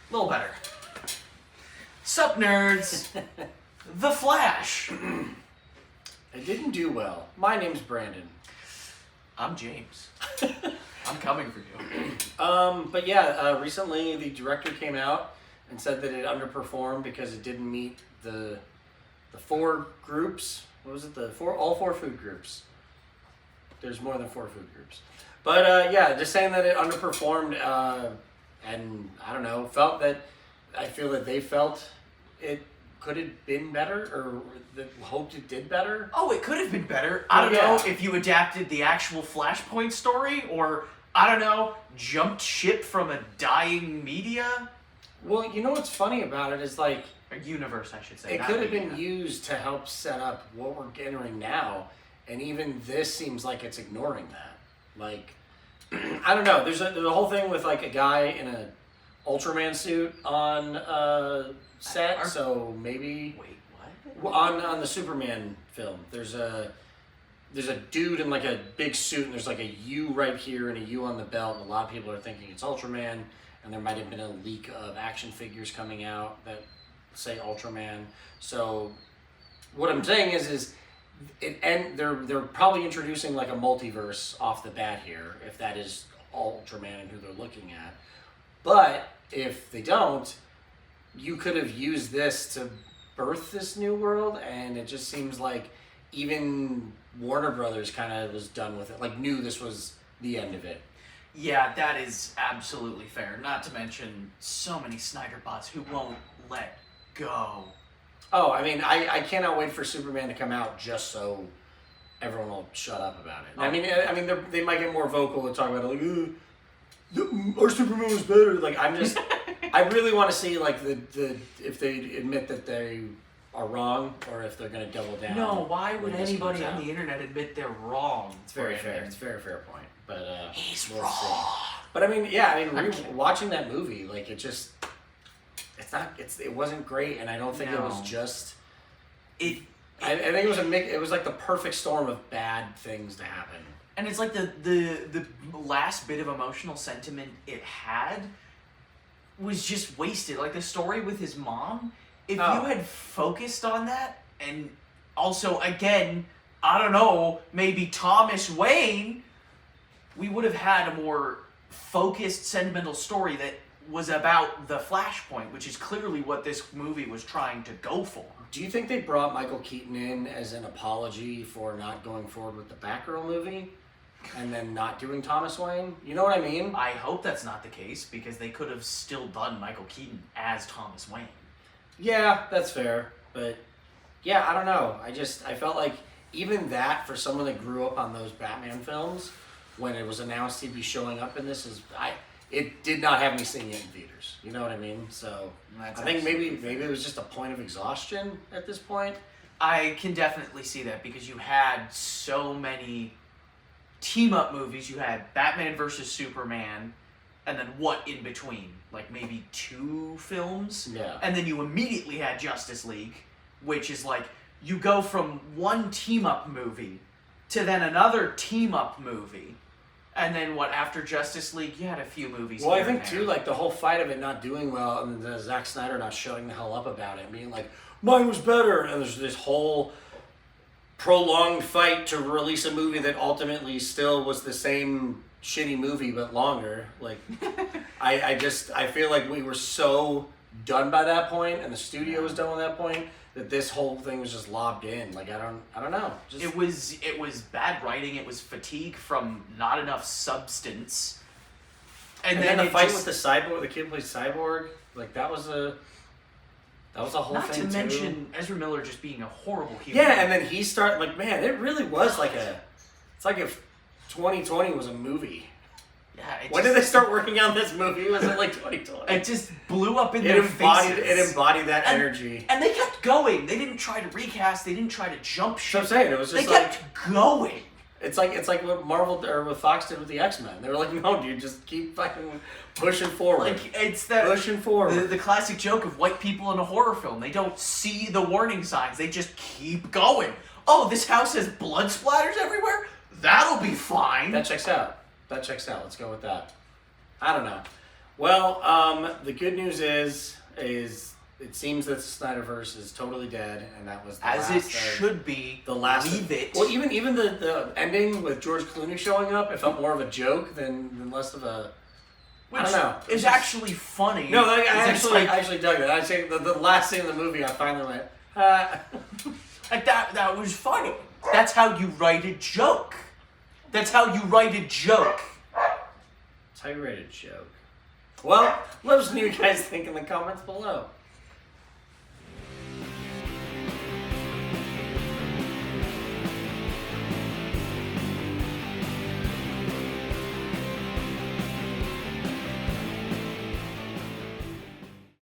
A little better. Sup, nerds? The Flash. It didn't do well. My name's Brandon. I'm James. I'm coming for you. But yeah, recently the director came out and said that it underperformed because it didn't meet the four groups. What was it? All four food groups. There's more than four food groups. But yeah, just saying that it underperformed, and I don't know, I feel that they felt it could have been better, or hoped it did better. Oh, it could have been better. I don't know if you adapted the actual Flashpoint story, or, I don't know, jumped ship from a dying media. Well, you know what's funny about it is like... A universe, I should say. It could have been used to help set up what we're entering now, and even this seems like it's ignoring that. Like, I don't know. There's a whole thing with like a guy in a Ultraman suit on set, so maybe... Wait, what? On the Superman film, there's a dude in like a big suit, and there's like a U right here and a U on the belt, and a lot of people are thinking it's Ultraman, and there might have been a leak of action figures coming out that say Ultraman. So what I'm saying is they're probably introducing like a multiverse off the bat here, if that is Ultraman and who they're looking at. But if they don't, you could have used this to birth this new world, and it just seems like even Warner Brothers kind of was done with it, like knew this was the end of it. Yeah, that is absolutely fair. Not to mention so many Snyder bots who won't let go. Oh, I mean, I cannot wait for Superman to come out just so everyone will shut up about it. I mean, they might get more vocal and talk about it, like, our Superman was better. Like, I really want to see like the if they admit that they are wrong, or if they're going to double down. No, why would anybody on the internet admit they're wrong? It's very fair. It's a very fair point. But he's we'll wrong. See. But I mean, yeah, watching that movie, like it wasn't great, and I don't think it was just it. I think it was it was like the perfect storm of bad things to happen. And it's like the last bit of emotional sentiment it had was just wasted. Like the story with his mom, if you had focused on that, and also, again, I don't know, maybe Thomas Wayne, we would have had a more focused, sentimental story that was about the Flashpoint, which is clearly what this movie was trying to go for. Do you think they brought Michael Keaton in as an apology for not going forward with the Batgirl movie? And then not doing Thomas Wayne? You know what I mean? I hope that's not the case, because they could have still done Michael Keaton as Thomas Wayne. Yeah, that's fair. But, yeah, I don't know. I felt like even that, for someone that grew up on those Batman films, when it was announced he'd be showing up in this, it did not have me seeing it in theaters. You know what I mean? So, I think maybe it was just a point of exhaustion at this point. I can definitely see that, because you had so many team-up movies. You had Batman versus Superman, and then what in between? Like maybe 2 films? Yeah. And then you immediately had Justice League, which is like, you go from one team-up movie to then another team-up movie. And then after Justice League, you had a few movies. Well, I think too, like the whole fight of it not doing well, and the Zack Snyder not shutting the hell up about it, being like, mine was better, and there's this whole prolonged fight to release a movie that ultimately still was the same shitty movie but longer. Like, I feel like we were so done by that point, and the studio was done at that point, that this whole thing was just lobbed in. Like, I don't know. It was bad writing. It was fatigue from not enough substance. And then the fight with the cyborg, the kid who plays Cyborg, like that was a whole not thing too. Not to mention Ezra Miller just being a horrible human. Yeah, and then he started like, man, it really was like it's like if 2020 was a movie. Yeah. When did they start working on this movie? Was it like 2020? It just blew up in their faces. It embodied that energy. And they kept going. They didn't try to recast. They didn't try to jump ship. So I'm saying, it was just they kept going. It's like what Marvel or what Fox did with the X-Men. They were like, no, dude, just keep fucking pushing forward. Like, it's that pushing forward. The classic joke of white people in a horror film. They don't see the warning signs. They just keep going. Oh, this house has blood splatters everywhere? That'll be fine. That checks out. Let's go with that. I don't know. Well, the good news is it seems that the Snyderverse is totally dead, and that was the As last it should be. the last. Leave it. Well, even the ending with George Clooney showing up, it felt more of a joke than less of a. Which I don't know. is actually funny. No, I It's like, actually dug that. I think the last scene of the movie, I finally went. like that was funny. That's how you write a joke. That's how you write a joke. That's how you write a joke. Well, let us know what you guys think in the comments below.